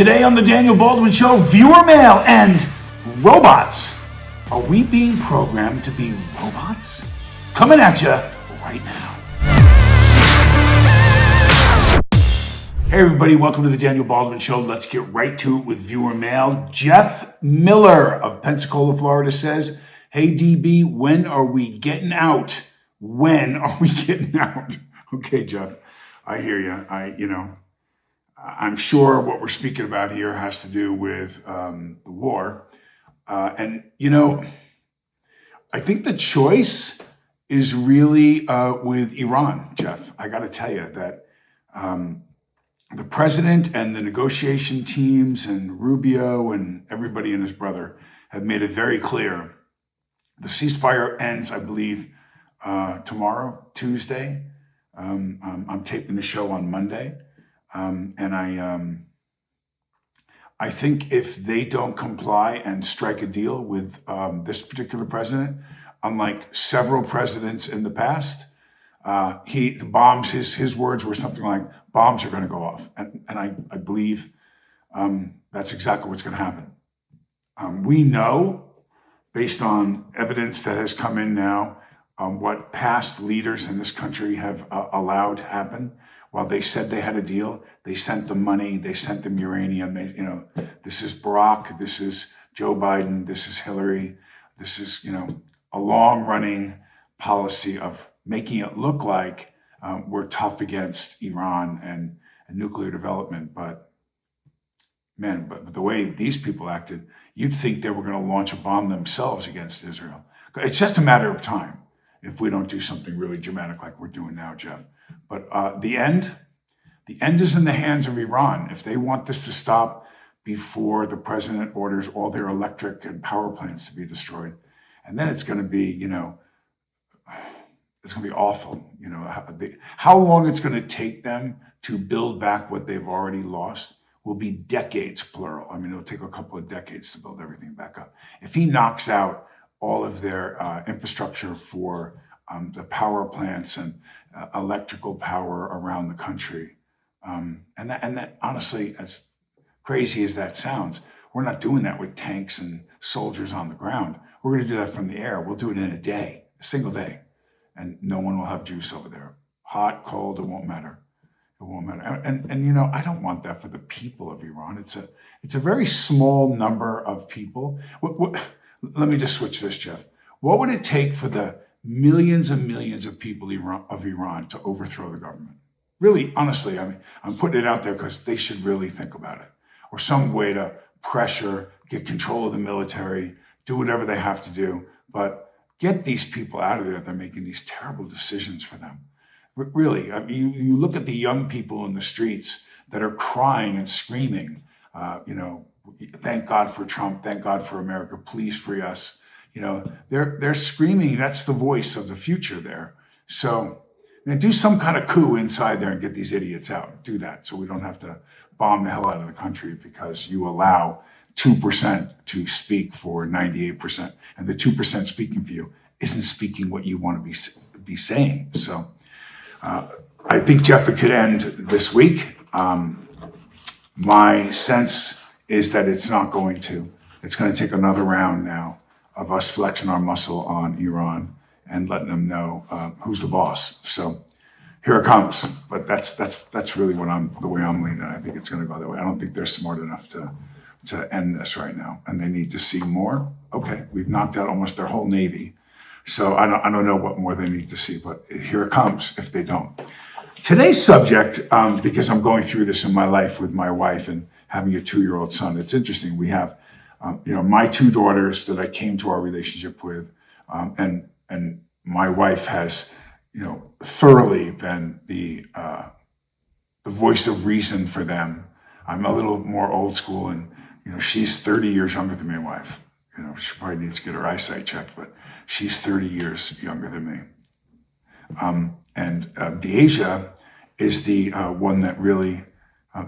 Today on the Daniel Baldwin Show, viewer mail and robots. Are we being programmed to be robots? Coming at you right now. Hey everybody, welcome to the Daniel Baldwin Show. Let's get right to it with viewer mail. Jeff Miller of Pensacola, Florida says, hey DB, when are we getting out? When are we getting out? Okay, Jeff, I hear you. I'm sure what we're speaking about here has to do with the war. I think the choice is really with Iran, Jeff. I got to tell you that the president and the negotiation teams and Rubio and everybody and his brother have made it very clear. The ceasefire ends, I believe, tomorrow, Tuesday. I'm taping the show on Monday. I think if they don't comply and strike a deal with this particular president, unlike several presidents in the past, the bombs, his words were something like, bombs are going to go off. And I believe that's exactly what's going to happen. We know, based on evidence that has come in now, what past leaders in this country have allowed to happen. While they said they had a deal, they sent them money, they sent them uranium. This is Barack, this is Joe Biden, this is Hillary. This is, a long-running policy of making it look like we're tough against Iran and nuclear development. But the way these people acted, you'd think they were going to launch a bomb themselves against Israel. It's just a matter of time if we don't do something really dramatic like we're doing now, Jeff. But the end is in the hands of Iran. If they want this to stop before the president orders all their electric and power plants to be destroyed, and then it's going to be, it's going to be awful. How long it's going to take them to build back what they've already lost will be decades, plural. I mean, it'll take a couple of decades to build everything back up. If he knocks out all of their infrastructure for the power plants and electrical power around the country. And that honestly, as crazy as that sounds, we're not doing that with tanks and soldiers on the ground. We're going to do that from the air. We'll do it in a single day, and no one will have juice over there. Hot, cold, it won't matter. It won't matter. And I don't want that for the people of Iran. It's a very small number of people. Let me just switch this, Jeff. What would it take for the millions and millions of people of Iran to overthrow the government? Really, honestly, I'm putting it out there because they should really think about it. Or some way to pressure, get control of the military, do whatever they have to do, but get these people out of there. They're making these terrible decisions for them. Really, you look at the young people in the streets that are crying and screaming, thank God for Trump, thank God for America, please free us. They're screaming. That's the voice of the future there. So do some kind of coup inside there and get these idiots out. Do that so we don't have to bomb the hell out of the country because you allow 2% to speak for 98%. And the 2% speaking for you isn't speaking what you want to be saying. So I think, Jeff, it could end this week. My sense is that it's not going to. It's going to take another round now of us flexing our muscle on Iran and letting them know who's the boss. So here it comes. But that's really the way I'm leaning. I think it's going to go that way. I don't think they're smart enough to end this right now, and they need to see more. Okay, we've knocked out almost their whole Navy. So I don't know what more they need to see, but here it comes if they don't. Today's subject, because I'm going through this in my life with my wife and having a 2-year-old son, it's interesting. We have my 2 daughters that I came to our relationship with, and my wife has, thoroughly been the voice of reason for them. I'm a little more old school, and she's 30 years younger than me, my wife. She probably needs to get her eyesight checked, but she's 30 years younger than me. And Deasia is the one that really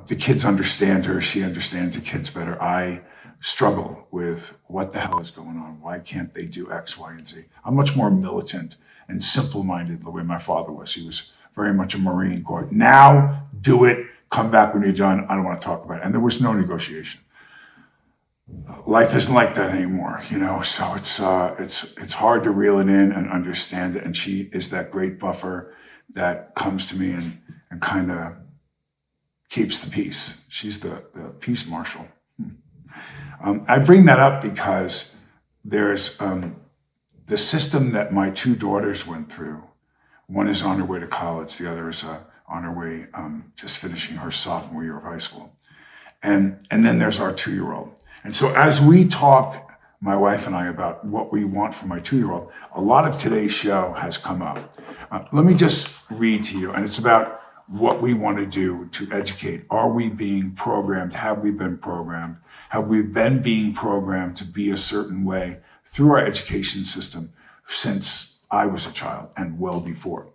the kids understand her. She understands the kids better. I struggle with what the hell is going on. Why can't they do X, Y, and Z? I'm much more militant and simple-minded the way my father was. He was very much a Marine Corps. Now do it come back when you're done. I don't want to talk about it. And there was no negotiation. Life isn't like that anymore, so it's hard to reel it in and understand it. And she is that great buffer that comes to me and kind of keeps the peace. She's the peace marshal. I bring that up because there's the system that my two daughters went through. One is on her way to college. The other is on her way, just finishing her sophomore year of high school. And then there's our 2-year-old. And so as we talk, my wife and I, about what we want for my 2-year-old, a lot of today's show has come up. Let me just read to you, and it's about what we want to do to educate. Are we being programmed? Have we been programmed? Have we been being programmed to be a certain way through our education system since I was a child and well before?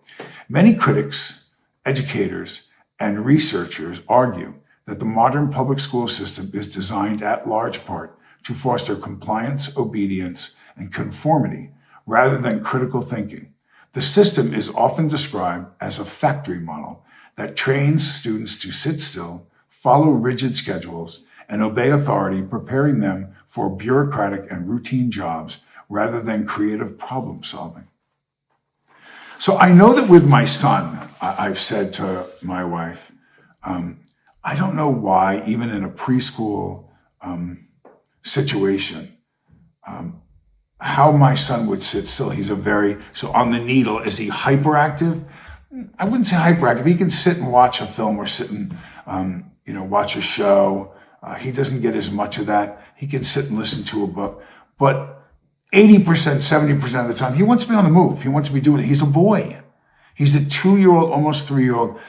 Many critics, educators, and researchers argue that the modern public school system is designed at large part to foster compliance, obedience, and conformity rather than critical thinking. The system is often described as a factory model that trains students to sit still, follow rigid schedules, and obey authority, preparing them for bureaucratic and routine jobs rather than creative problem solving. So I know that with my son, I've said to my wife, I don't know why, even in a preschool situation, how my son would sit still. He's so on the needle, is he hyperactive? I wouldn't say hyperactive. He can sit and watch a film or sit and, watch a show. He doesn't get as much of that. He can sit and listen to a book. But 80%, 70% of the time, he wants to be on the move. He wants to be doing it. He's a boy. He's a 2-year-old, almost 3-year-old,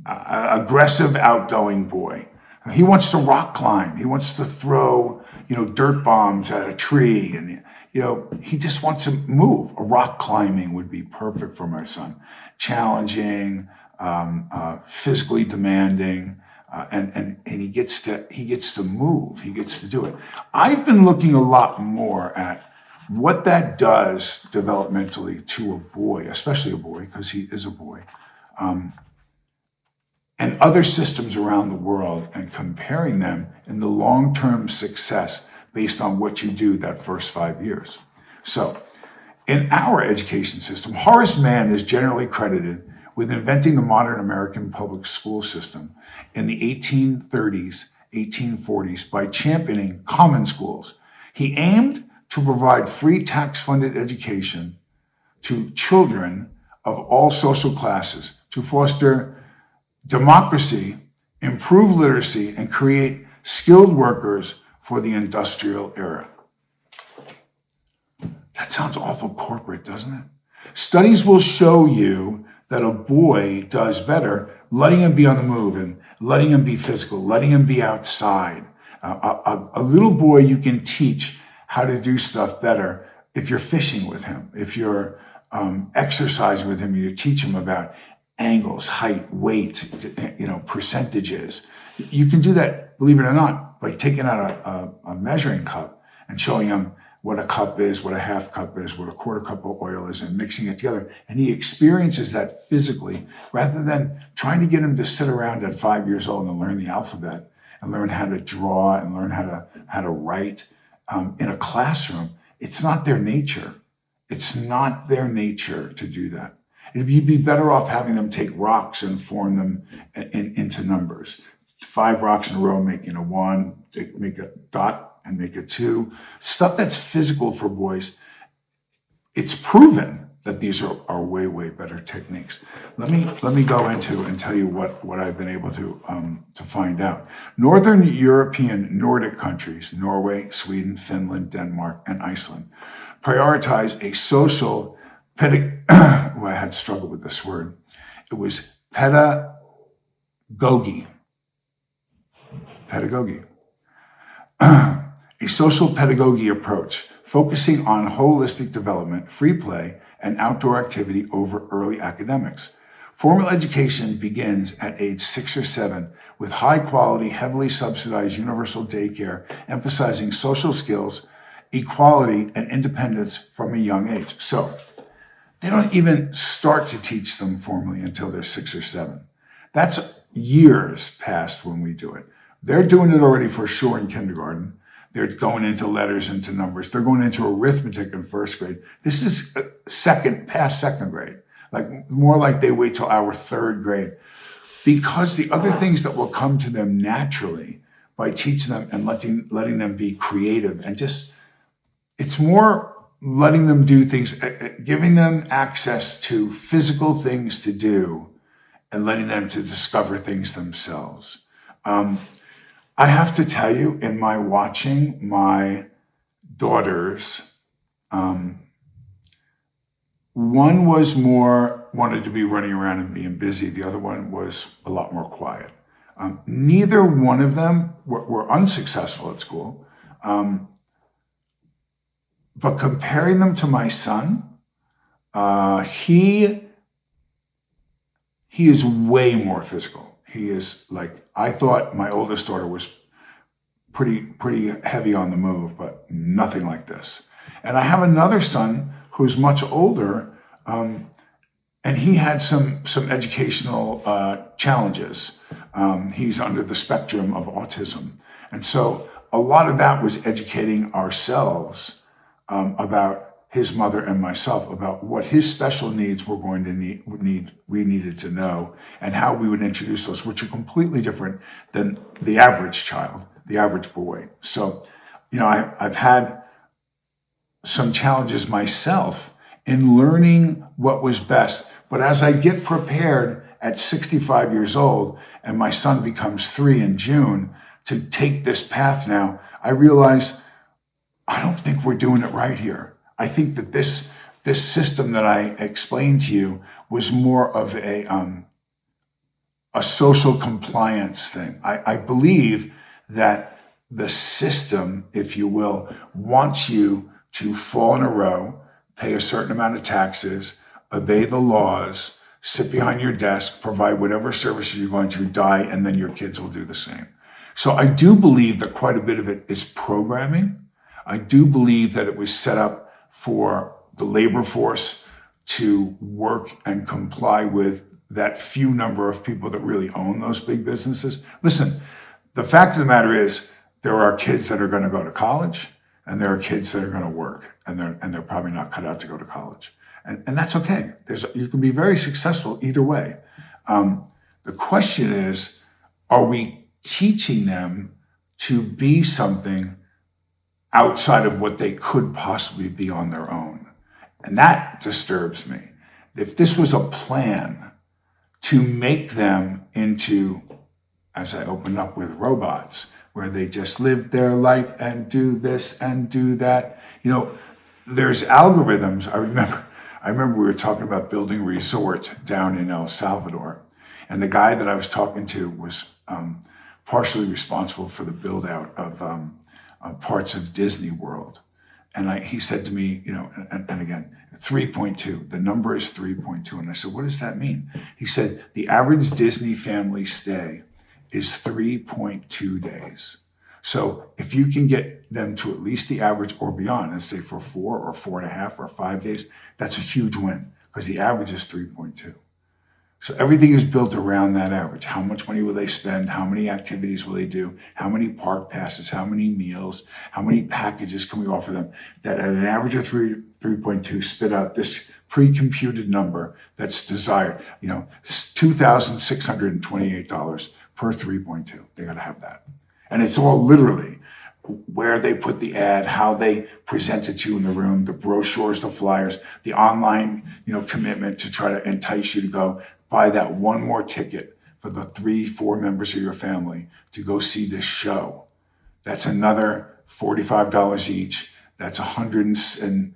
aggressive, outgoing boy. He wants to rock climb. He wants to throw, dirt bombs at a tree. And, he just wants to move. A rock climbing would be perfect for my son. Challenging, physically demanding, and he gets to move. He gets to do it. I've been looking a lot more at what that does developmentally to a boy, especially a boy, because he is a boy, and other systems around the world, and comparing them in the long-term success based on what you do that first 5 years. So in our education system, Horace Mann is generally credited with inventing the modern American public school system in the 1830s, 1840s by championing common schools. He aimed to provide free tax-funded education to children of all social classes, to foster democracy, improve literacy, and create skilled workers for the industrial era. That sounds awful corporate, doesn't it? Studies will show you that a boy does better letting him be on the move and letting him be physical, letting him be outside. A little boy, you can teach how to do stuff better if you're fishing with him, if you're exercising with him, you teach him about angles, height, weight, percentages. You can do that, believe it or not, by taking out a measuring cup and showing him what a cup is, what a half cup is, what a quarter cup of oil is, and mixing it together. And he experiences that physically, rather than trying to get him to sit around at 5 years old and learn the alphabet and learn how to draw and learn how to write in a classroom. It's not their nature. It's not their nature to do that. You'd be better off having them take rocks and form them into numbers. 5 rocks in a row, making a 1, make a dot and make a 2. Stuff that's physical for boys. It's proven that these are way, way better techniques. Let me go into and tell you what I've been able to find out. Northern European Nordic countries, Norway, Sweden, Finland, Denmark, and Iceland, prioritize a social I had struggled with this word. It was pedagogy. A social pedagogy approach, focusing on holistic development, free play, and outdoor activity over early academics. Formal education begins at age 6 or 7 with high-quality, heavily subsidized universal daycare, emphasizing social skills, equality, and independence from a young age. So, they don't even start to teach them formally until they're 6 or 7. That's years past when we do it. They're doing it already for sure in kindergarten. They're going into letters, into numbers. They're going into arithmetic in first grade. This is past second grade. Like more like they wait till our third grade. Because the other things that will come to them naturally by teaching them and letting them be creative and just, it's more letting them do things, giving them access to physical things to do and letting them to discover things themselves. I have to tell you, in my watching my daughters, one wanted to be running around and being busy. The other one was a lot more quiet. Neither one of them were unsuccessful at school. But comparing them to my son, he is way more physical. He is like, I thought my oldest daughter was pretty heavy on the move, but nothing like this. And I have another son who's much older, and he had some educational challenges. He's under the spectrum of autism. And so a lot of that was educating ourselves about his mother and myself, about what his special needs were going to we needed to know, and how we would introduce those, which are completely different than the average child, the average boy. So, I've had some challenges myself in learning what was best. But as I get prepared at 65 years old, and my son becomes 3 in June, to take this path now, I realize I don't think we're doing it right here. I think that this system that I explained to you was more of a social compliance thing. I believe that the system, if you will, wants you to fall in a row, pay a certain amount of taxes, obey the laws, sit behind your desk, provide whatever services you're going to, die, and then your kids will do the same. So I do believe that quite a bit of it is programming. I do believe that it was set up for the labor force to work and comply with that few number of people that really own those big businesses. Listen, the fact of the matter is there are kids that are going to go to college, and there are kids that are going to work, and they're probably not cut out to go to college. And that's okay. You can be very successful either way. The question is, are we teaching them to be something outside of what they could possibly be on their own? And that disturbs me. If this was a plan to make them into, as I opened up with robots, where they just live their life and do this and do that, there's algorithms. I remember we were talking about building a resort down in El Salvador, and the guy that I was talking to was partially responsible for the build out of parts of Disney World. And he said to me, and again, 3.2, the number is 3.2. And I said, what does that mean? He said, the average Disney family stay is 3.2 days. So if you can get them to at least the average or beyond, let's say for 4 or 4.5 or 5 days, that's a huge win, because the average is 3.2. So everything is built around that average. How much money will they spend? How many activities will they do? How many park passes? How many meals? How many packages can we offer them? That at an average of 3.2 spit out this pre-computed number that's desired. $2,628 per 3.2. They got to have that. And it's all literally where they put the ad, how they present it to you in the room, the brochures, the flyers, the online, commitment to try to entice you to go buy that one more ticket for the 3-4 members of your family to go see this show. That's another $45 each. That's $160.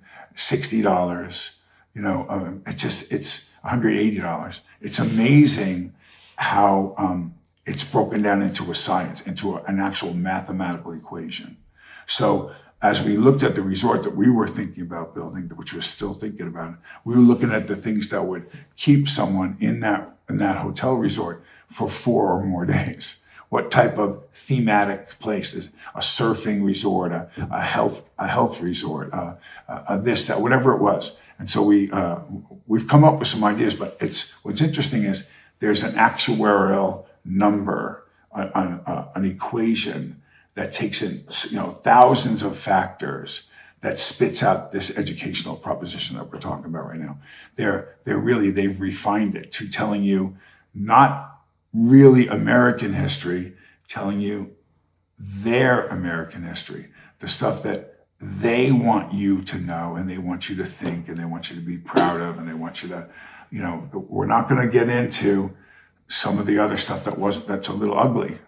It's $180. It's amazing how it's broken down into a science, into an actual mathematical equation. So as we looked at the resort that we were thinking about building, which we're still thinking about, we were looking at the things that would keep someone in that hotel resort for 4 or more days. What type of thematic places? A surfing resort, a health resort, this, that, whatever it was. And so we've come up with some ideas, but what's interesting is there's an actuarial number, an equation that takes in, thousands of factors that spits out this educational proposition that we're talking about right now. They've refined it to telling you not really American history, telling you their American history, the stuff that they want you to know and they want you to think and they want you to be proud of and they want you to, we're not going to get into some of the other stuff that's a little ugly.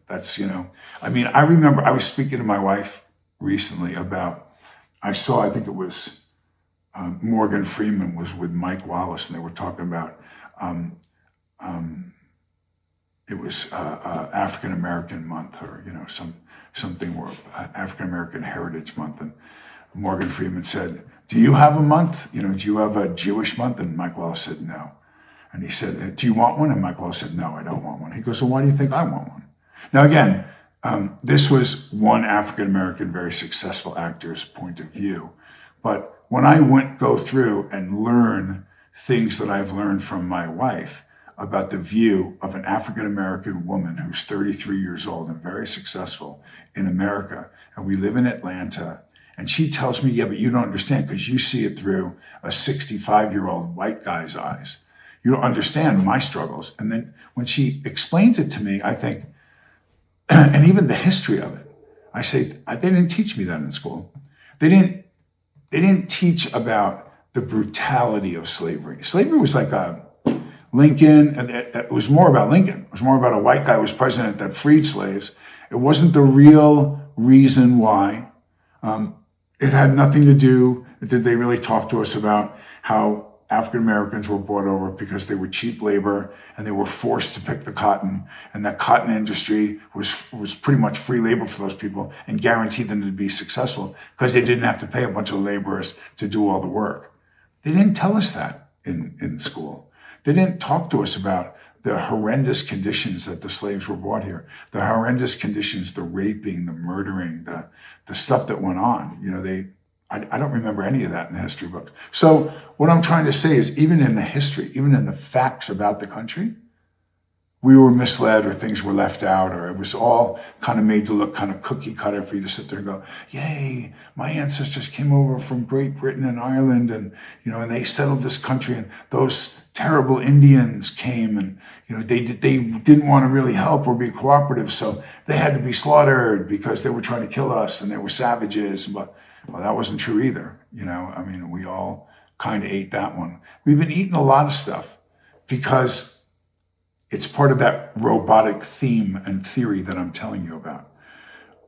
That's, I remember I was speaking to my wife recently about, I think it was Morgan Freeman was with Mike Wallace and they were talking about, it was African American Month or, something where African American Heritage Month. And Morgan Freeman said, do you have a month? Do you have a Jewish month? And Mike Wallace said, no. And he said, do you want one? And Mike Wallace said, no, I don't want one. He goes, so why do you think I want one? Now, again, this was one African American, very successful actor's point of view. But when I go through and learn things that I've learned from my wife about the view of an African American woman who's 33 years old and very successful in America, and we live in Atlanta, and she tells me, yeah, but you don't understand because you see it through a 65-year-old white guy's eyes. You don't understand my struggles. And then when she explains it to me, I think, and even the history of it, I say, they didn't teach me that in school. They didn't teach about the brutality of slavery. Slavery was like Lincoln, and it was more about Lincoln. It was more about a white guy who was president that freed slaves. It wasn't the real reason why. It had nothing to do, did they really talk to us about how African Americans were brought over because they were cheap labor and they were forced to pick the cotton, and that cotton industry was pretty much free labor for those people and guaranteed them to be successful because they didn't have to pay a bunch of laborers to do all the work. They didn't tell us that in school. They didn't talk to us about the horrendous conditions that the slaves were brought here, the horrendous conditions, the raping, the murdering, the stuff that went on. I don't remember any of that in the history books. So what I'm trying to say is even in the history, even in the facts about the country, we were misled or things were left out or it was all kind of made to look kind of cookie cutter for you to sit there and go, yay, my ancestors came over from Great Britain and Ireland and they settled this country and those terrible Indians came and, they didn't want to really help or be cooperative. So they had to be slaughtered because they were trying to kill us and they were savages. But well, that wasn't true either. We all kind of ate that one. We've been eating a lot of stuff because it's part of that robotic theme and theory that I'm telling you about.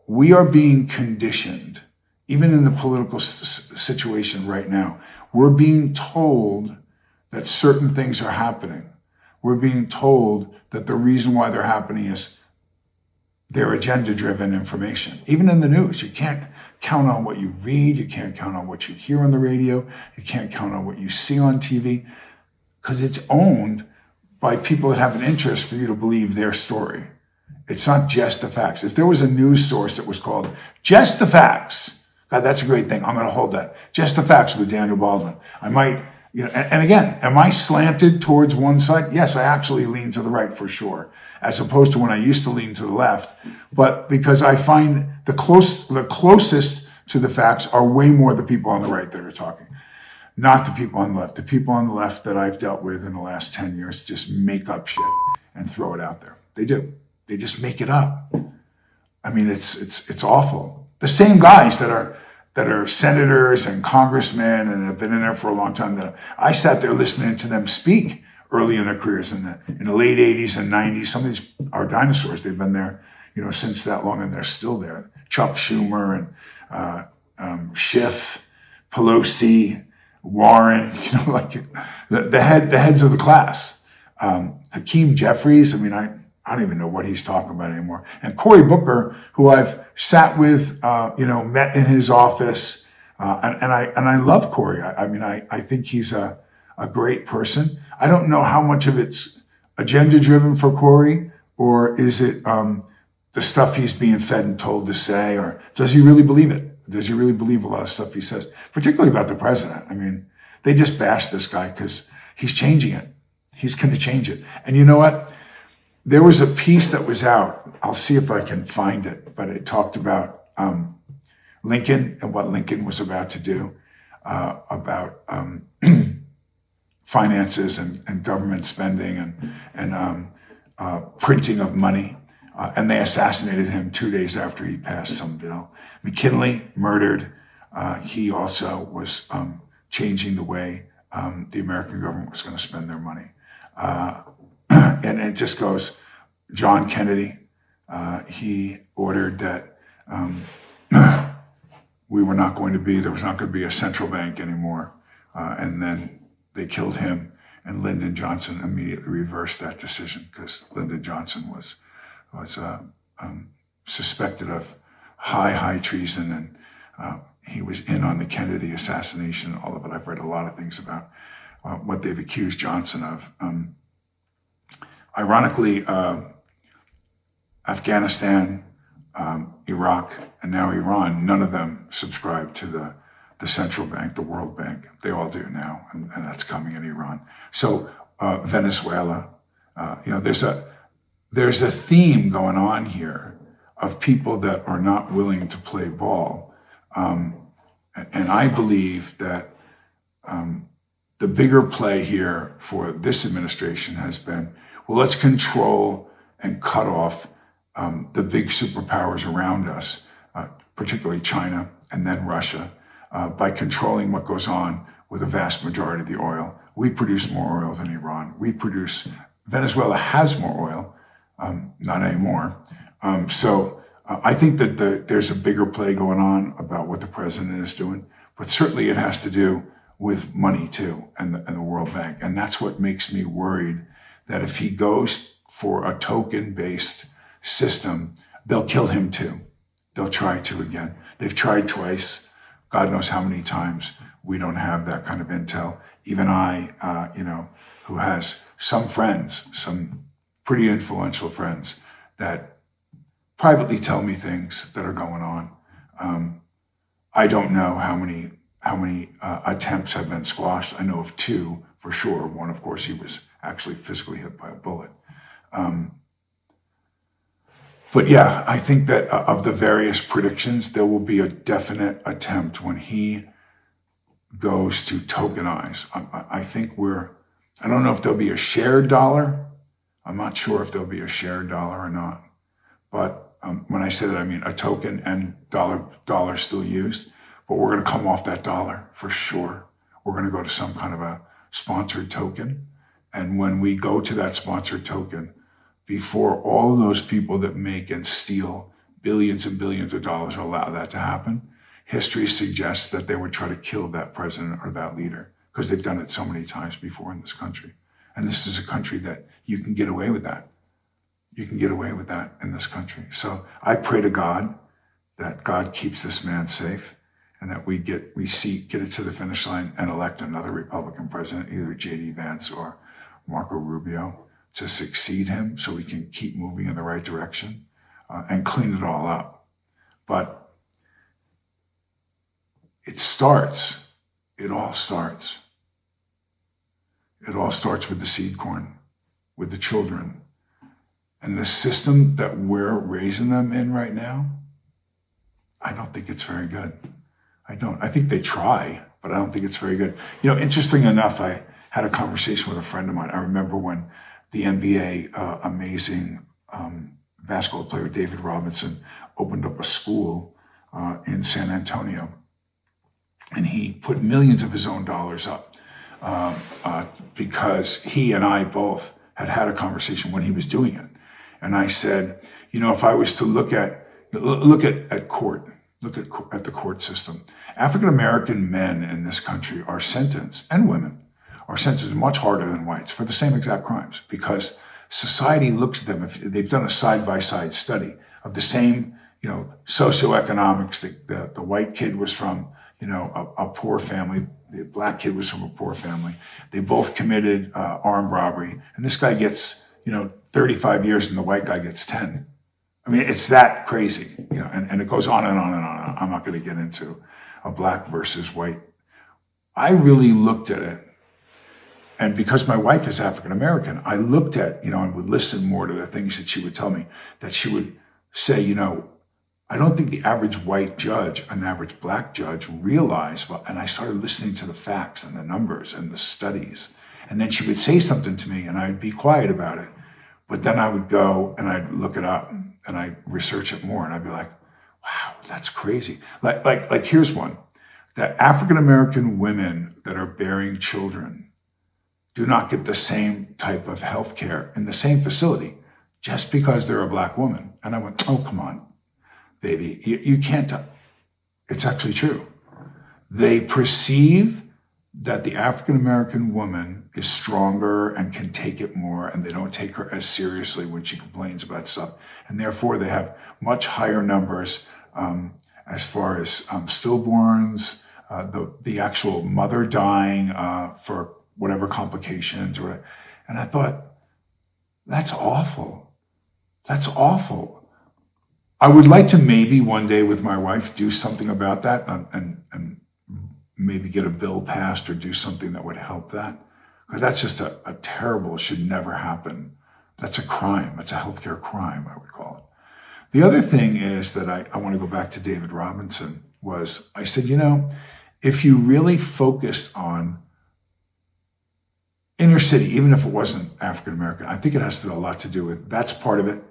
We are being conditioned, even in the political situation right now. We're being told that certain things are happening. We're being told that the reason why they're happening is their agenda-driven information. Even in the news, you can't count on what you read. You can't count on what you hear on the radio. You can't count on what you see on TV because it's owned by people that have an interest for you to believe their story. It's not just the facts. If there was a news source that was called Just the Facts, God, that's a great thing. I'm going to hold that. Just the Facts with Daniel Baldwin. I might, and again, am I slanted towards one side? Yes, I actually lean to the right for sure, as opposed to when I used to lean to the left. But because I find the closest to the facts are way more the people on the right that are talking, not the people on the left. The people on the left that I've dealt with in the last 10 years just make up shit and throw it out there. They do. They just make it up. It's awful. The same guys that are senators and congressmen and have been in there for a long time. That I sat there listening to them speak early in their careers in the late 80s and 90s. Some of these are dinosaurs. They've been there, since that long, and they're still there. Chuck Schumer and Schiff, Pelosi, Warren, the heads of the class. Hakeem Jeffries. I don't even know what he's talking about anymore. And Cory Booker, who I've sat with, met in his office, and I love Cory. I think he's a great person. I don't know how much of it's agenda driven for Cory, or is it the stuff he's being fed and told to say, or does he really believe it? Does he really believe a lot of stuff he says, particularly about the president? They just bash this guy because he's changing it. He's going to change it. And you know what? there was a piece that was out. I'll see if I can find it, but it talked about Lincoln and what Lincoln was about to do, about finances and government spending and printing of money. And they assassinated him 2 days after he passed some bill. McKinley murdered. He also was changing the way the American government was going to spend their money. And it just goes, John Kennedy, he ordered that there was not going to be a central bank anymore. And then they killed him, and Lyndon Johnson immediately reversed that decision because Lyndon Johnson was suspected of high treason, and he was in on the Kennedy assassination, all of it. I've read a lot of things about what they've accused Johnson of. Ironically, Afghanistan, Iraq, and now Iran, none of them subscribe to the central bank, the World Bank. They all do now, and that's coming in Iran. So Venezuela, there's a theme going on here of people that are not willing to play ball. And I believe that the bigger play here for this administration has been, well, let's control and cut off the big superpowers around us, particularly China and then Russia, by controlling what goes on with a vast majority of the oil. We produce more oil than Iran. Venezuela has more oil, not anymore. So I think that there's a bigger play going on about what the president is doing, but certainly it has to do with money too, and the World Bank. And that's what makes me worried that if he goes for a token-based system, they'll kill him too. They'll try to again. They've tried twice. God knows how many times. We don't have that kind of intel. Even I, who has some friends, some pretty influential friends that privately tell me things that are going on. I don't know how many attempts have been squashed. I know of two for sure. One, of course, he was actually physically hit by a bullet. But yeah, I think that of the various predictions, there will be a definite attempt when he goes to tokenize. I think I don't know if there'll be a shared dollar. I'm not sure if there'll be a shared dollar or not. But when I say that, I mean a token and dollar still used. But we're going to come off that dollar for sure. We're going to go to some kind of a sponsored token. And when we go to that sponsored token, before all of those people that make and steal billions and billions of dollars allow that to happen, history suggests that they would try to kill that president or that leader because they've done it so many times before in this country. And this is a country that you can get away with that. You can get away with that in this country. So I pray to God that God keeps this man safe and that we get it to the finish line and elect another Republican president, either J.D. Vance or Marco Rubio, to succeed him so we can keep moving in the right direction and clean it all up. But it all starts with the seed corn, with the children. And the system that we're raising them in right now, I don't think it's very good. I think they try, but I don't think it's very good. Interesting enough, I had a conversation with a friend of mine. I remember when the NBA amazing basketball player David Robinson opened up a school in San Antonio, and he put millions of his own dollars up because he and I both had a conversation when he was doing it. And I said, if I was to look at court, look at the court system, African-American men in this country are sentenced, and women, are sentenced much harder than whites for the same exact crimes because society looks at them. If they've done a side-by-side study of the same, socioeconomics. The white kid was from, a poor family. The black kid was from a poor family. They both committed armed robbery, and this guy gets, 35 years, and the white guy gets 10. I mean, it's that crazy, and it goes on and on and on. I'm not going to get into a black versus white. I really looked at it And because my wife is African American, I looked at, and would listen more to the things that she would tell me, that she would say, I don't think the average white judge, an average black judge realized, and I started listening to the facts and the numbers and the studies. And then she would say something to me and I'd be quiet about it. But then I would go and I'd look it up and I'd research it more and I'd be like, wow, that's crazy. Like here's one, that African-American women that are bearing children do not get the same type of health care in the same facility just because they're a black woman. And I went, oh, come on, baby, you can't, it's actually true. They perceive that the African-American woman is stronger and can take it more, and they don't take her as seriously when she complains about stuff. And therefore they have much higher numbers as far as stillborns, the actual mother dying for whatever complications or whatever. And I thought, that's awful. That's awful. I would like to maybe one day with my wife do something about that and maybe get a bill passed or do something that would help that. Because that's just a terrible, it should never happen. That's a crime. It's a healthcare crime, I would call it. The other thing is that I want to go back to David Robinson, was I said, if you really focused on inner city, even if it wasn't African-American, I think it has a lot to do with, that's part of it.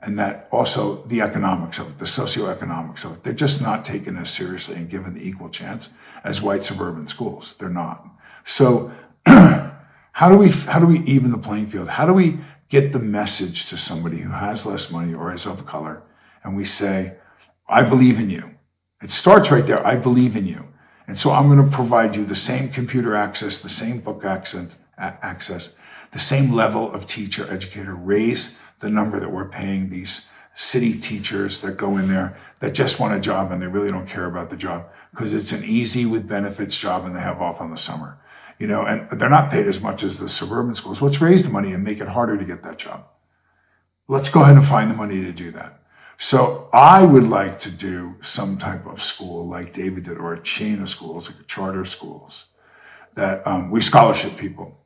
And that also the economics of it, the socioeconomics of it. They're just not taken as seriously and given the equal chance as white suburban schools. They're not. So how do we even the playing field? How do we get the message to somebody who has less money or is of color, and we say, I believe in you. It starts right there. I believe in you. And so I'm going to provide you the same computer access, the same book access, the same level of teacher, educator, raise the number that we're paying these city teachers that go in there that just want a job and they really don't care about the job because it's an easy with benefits job and they have off on the summer, and they're not paid as much as the suburban schools. Let's raise the money and make it harder to get that job. Let's go ahead and find the money to do that. So I would like to do some type of school like David did, or a chain of schools, like charter schools, that we scholarship people.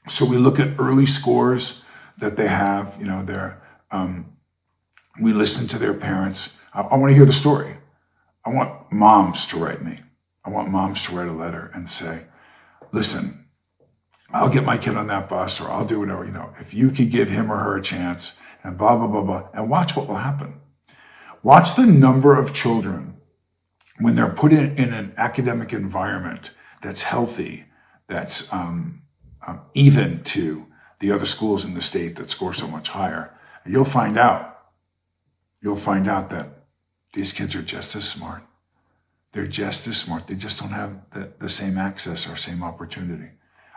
So we look at early scores that they have, we listen to their parents. I want to hear the story. I want moms to write me. I want moms to write a letter and say, listen, I'll get my kid on that bus, or I'll do whatever, if you could give him or her a chance, and blah, blah, blah, blah, and watch what will happen. Watch the number of children when they're put in an academic environment that's healthy, that's even to the other schools in the state that score so much higher. And you'll find out that these kids are just as smart. They're just as smart. They just don't have the same access or same opportunity.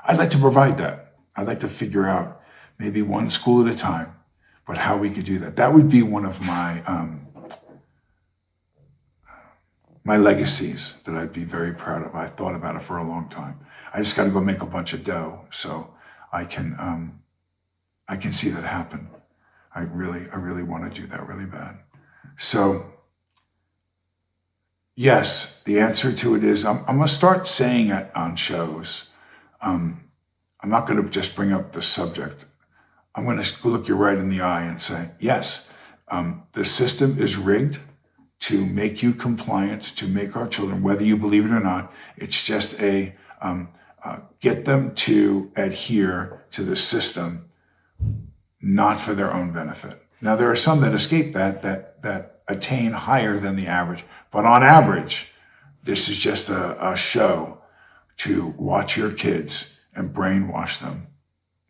I'd like to provide that. I'd like to figure out maybe one school at a time, but how we could do that. That would be one of my my legacies that I'd be very proud of. I thought about it for a long time. I just got to go make a bunch of dough so I can see that happen. I really want to do that really bad. So yes, the answer to it is I'm going to start saying it on shows. I'm not going to just bring up the subject. I'm going to look you right in the eye and say, yes, the system is rigged to make you compliant, to make our children, whether you believe it or not, it's just get them to adhere to the system, not for their own benefit. Now, there are some that escape that attain higher than the average, but on average, this is just a show to watch your kids and brainwash them.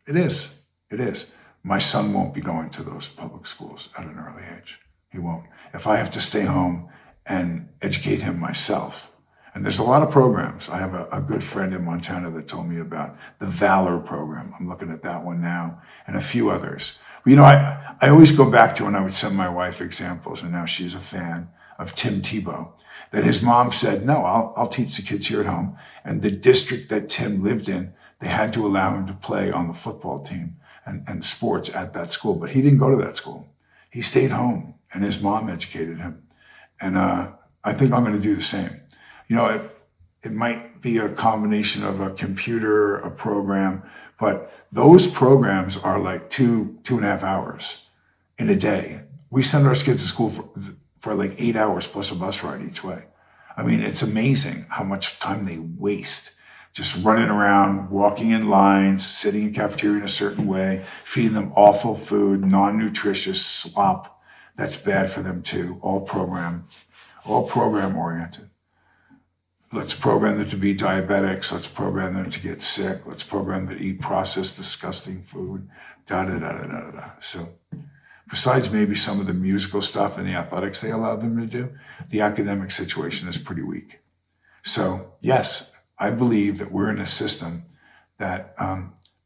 It is. My son won't be going to those public schools at an early age. He won't. If I have to stay home and educate him myself, and there's a lot of programs. I have a good friend in Montana that told me about the Valor program. I'm looking at that one now, and a few others. I always go back to when I would send my wife examples, and now she's a fan of Tim Tebow, that his mom said, no, I'll teach the kids here at home. And the district that Tim lived in, they had to allow him to play on the football team and sports at that school. But he didn't go to that school. He stayed home, and his mom educated him. And I think I'm going to do the same. It might be a combination of a computer, a program, but those programs are like 2.5 hours in a day. We send our kids to school for like 8 hours plus a bus ride each way. I mean, it's amazing how much time they waste just running around, walking in lines, sitting in cafeteria in a certain way, feeding them awful food, non-nutritious slop that's bad for them too, all program oriented. Let's program them to be diabetics. Let's program them to get sick. Let's program them to eat processed, disgusting food, da-da-da-da-da-da. So besides maybe some of the musical stuff and the athletics they allow them to do, the academic situation is pretty weak. So yes, I believe that we're in a system that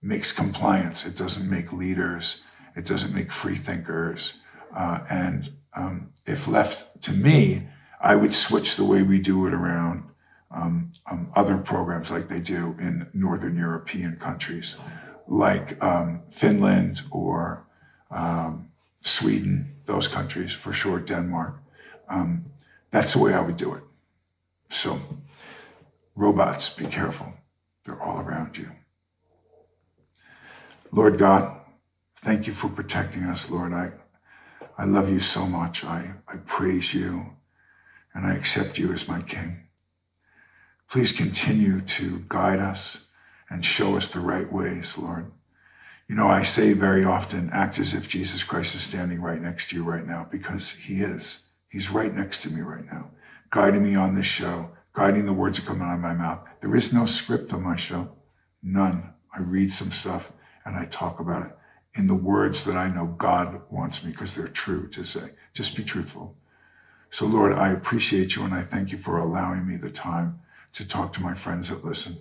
makes compliance. It doesn't make leaders. It doesn't make free thinkers. And if left to me, I would switch the way we do it around other programs like they do in Northern European countries, like Finland or Sweden, those countries, for sure, Denmark. That's the way I would do it. So robots, be careful. They're all around you. Lord God, thank you for protecting us, Lord. I love you so much. I praise you, and I accept you as my King. Please continue to guide us and show us the right ways, Lord. You know, I say very often, act as if Jesus Christ is standing right next to you right now, because he is. He's right next to me right now, guiding me on this show, guiding the words that come out of my mouth. There is no script on my show. None. I read some stuff and I talk about it in the words that I know God wants me, because they're true to say. Just be truthful. So Lord, I appreciate you and I thank you for allowing me the time to talk to my friends that listen.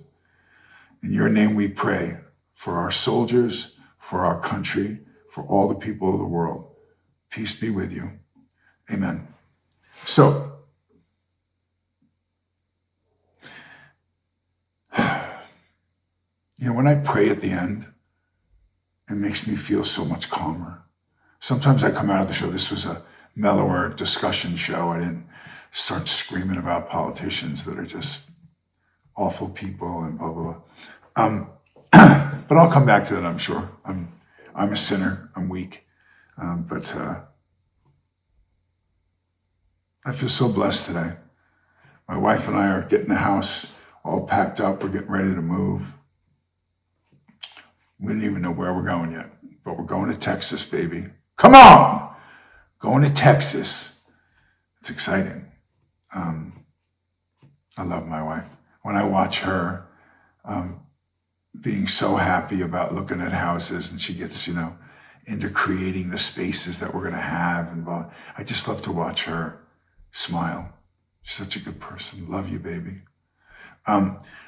In your name we pray for our soldiers, for our country, for all the people of the world. Peace be with you. Amen. So, you know, when I pray at the end, it makes me feel so much calmer. Sometimes I come out of the show, this was a mellower discussion show. I didn't start screaming about politicians that are just awful people and blah, blah, blah. But I'll come back to that, I'm sure. I'm a sinner, I'm weak. But I feel so blessed today. My wife and I are getting the house all packed up. We're getting ready to move. We don't even know where we're going yet, but we're going to Texas, baby. Come on! Going to Texas. It's exciting. I love my wife. When I watch her being so happy about looking at houses, and she gets, into creating the spaces that we're going to have, and I just love to watch her smile. She's such a good person. Love you, baby.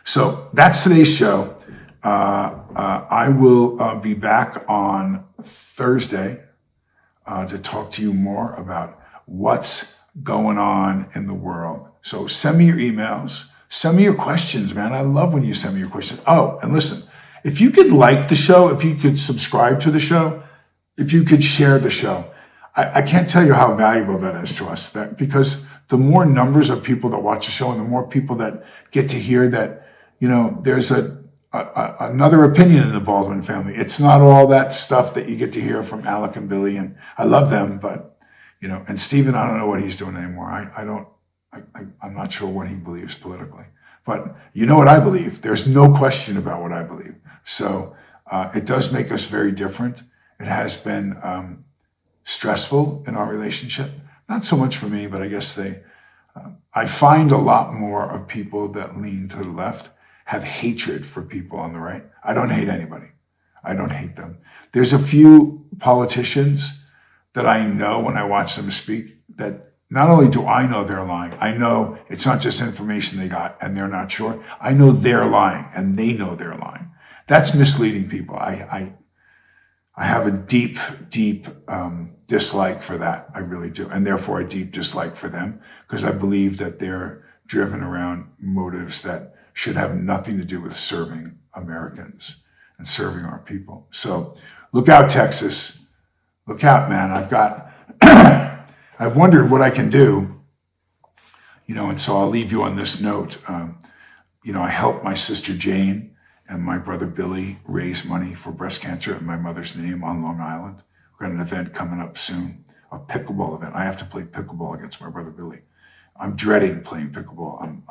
So that's today's show. I will be back on Thursday to talk to you more about what's going on in the world. So send me your emails. Send me your questions, man. I love when you send me your questions. Oh, and listen, if you could like the show, if you could subscribe to the show, if you could share the show, I can't tell you how valuable that is to us. Because the more numbers of people that watch the show and the more people that get to hear that, there's another opinion in the Baldwin family. It's not all that stuff that you get to hear from Alec and Billy, and I love them, but and Stephen, I don't know what he's doing anymore. I'm not sure what he believes politically, but you know what I believe. There's no question about what I believe. So it does make us very different. It has been stressful in our relationship. Not so much for me, but I guess I find a lot more of people that lean to the left have hatred for people on the right. I don't hate anybody. I don't hate them. There's a few politicians that I know when I watch them speak that not only do I know they're lying, I know it's not just information they got and they're not sure. I know they're lying and they know they're lying. That's misleading people. I have a deep dislike for that. I really do. And therefore a deep dislike for them, because I believe that they're driven around motives that should have nothing to do with serving Americans and serving our people. So look out, Texas. Look out, man. I've wondered what I can do, and so I'll leave you on this note. I helped my sister Jane and my brother Billy raise money for breast cancer in my mother's name on Long Island. We've got an event coming up soon, a pickleball event. I have to play pickleball against my brother Billy. I'm dreading playing pickleball. I'm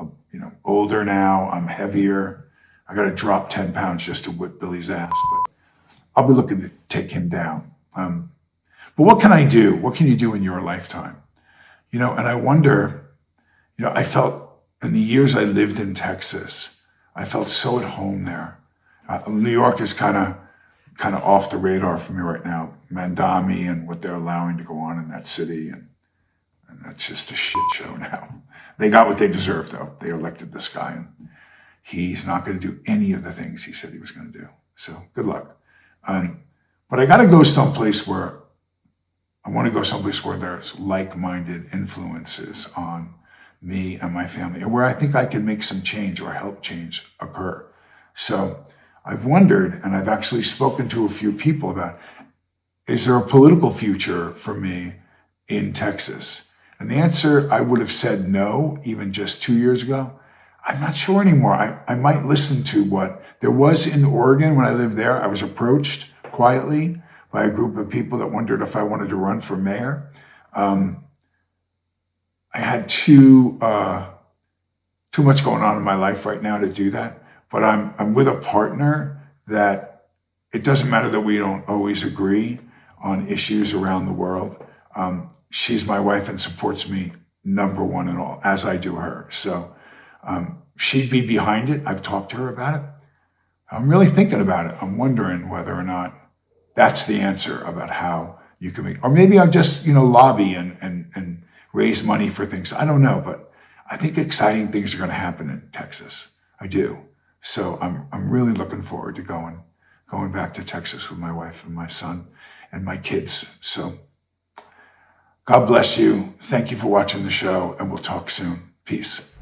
older now. I'm heavier. I got to drop 10 pounds just to whip Billy's ass, but I'll be looking to take him down. But what can I do? What can you do in your lifetime? And I wonder, I felt in the years I lived in Texas, I felt so at home there. New York is kind of off the radar for me right now. Mandami and what they're allowing to go on in that city, and that's just a shit show now. They got what they deserve, though. They elected this guy, and he's not going to do any of the things he said he was going to do. So good luck. But I got to go someplace where there's like-minded influences on me and my family, and where I think I can make some change or help change occur. So I've wondered, and I've actually spoken to a few people about, is there a political future for me in Texas? And the answer, I would have said no, even just 2 years ago. I'm not sure anymore. I might listen to what there was in Oregon when I lived there. I was approached quietly by a group of people that wondered if I wanted to run for mayor. I had too much going on in my life right now to do that. But I'm with a partner that it doesn't matter that we don't always agree on issues around the world. She's my wife and supports me number one in all, as I do her. So she'd be behind it. I've talked to her about it. I'm really thinking about it. I'm wondering whether or not that's the answer about how you can make, or maybe I'll just, lobby and raise money for things. I don't know, but I think exciting things are going to happen in Texas. I do. So I'm really looking forward to going back to Texas with my wife and my son and my kids. So God bless you. Thank you for watching the show, and we'll talk soon. Peace.